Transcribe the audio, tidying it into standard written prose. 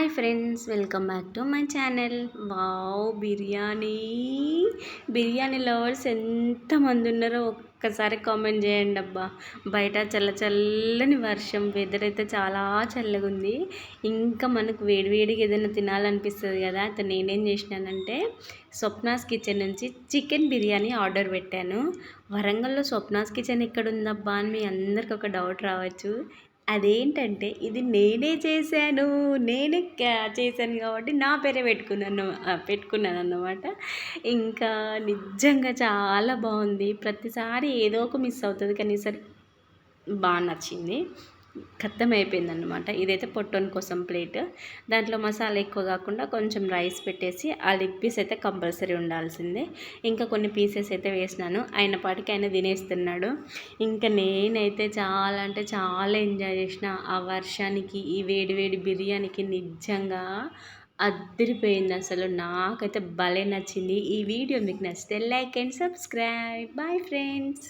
Hi friends, welcome back to my channel. Wow, biryani lovers ఎంతమంది ఉన్నారో ఒక్కసారి కామెంట్ చేయండి అబ్బా. బయట చల్లని వర్షం, వెదర్ అయితే చాలా చల్లగా ఉంది. ఇంకా మనకు వేడివేడిగా ఏదైనా తినాలనిపిస్తుంది కదా. అయితే నేనేం చేసినానంటే స్వప్నాస్ కిచెన్ నుంచి చికెన్ బిర్యానీ ఆర్డర్ పెట్టాను. వరంగల్లో స్వప్నాస్ కిచెన్ ఎక్కడ ఉందబ్బా అని మీ అందరికి ఒక డౌట్ రావచ్చు. అదేంటంటే ఇది నేనే చేశాను. చేశాను కాబట్టి నా పేరే పెట్టుకున్నాను అన్నమాట. ఇంకా నిజంగా చాలా బాగుంది. ప్రతిసారి ఏదో ఒక మిస్ అవుతుంది, కానీ ఈసారి బాగా నచ్చింది. అయిపోయిందన్నమాట. ఇదైతే పొట్టోన్ కోసం ప్లేట్. దాంట్లో మసాలా ఎక్కువ కాకుండా కొంచెం రైస్ పెట్టేసి ఆ లెగ్ పీస్ అయితే కంపల్సరీ ఉండాల్సిందే. ఇంకా కొన్ని పీసెస్ అయితే వేసినాను. ఆయన పాటికి ఆయన తినేస్తున్నాడు. ఇంకా నేనైతే చాలా అంటే చాలా ఎంజాయ్ చేసిన ఆ వర్షానికి, ఈ వేడి వేడి బిర్యానీకి. నిజంగా అదిరిపోయింది అసలు. నాకైతే భలే నచ్చింది. ఈ వీడియో మీకు నచ్చితే like and subscribe. Bye friends.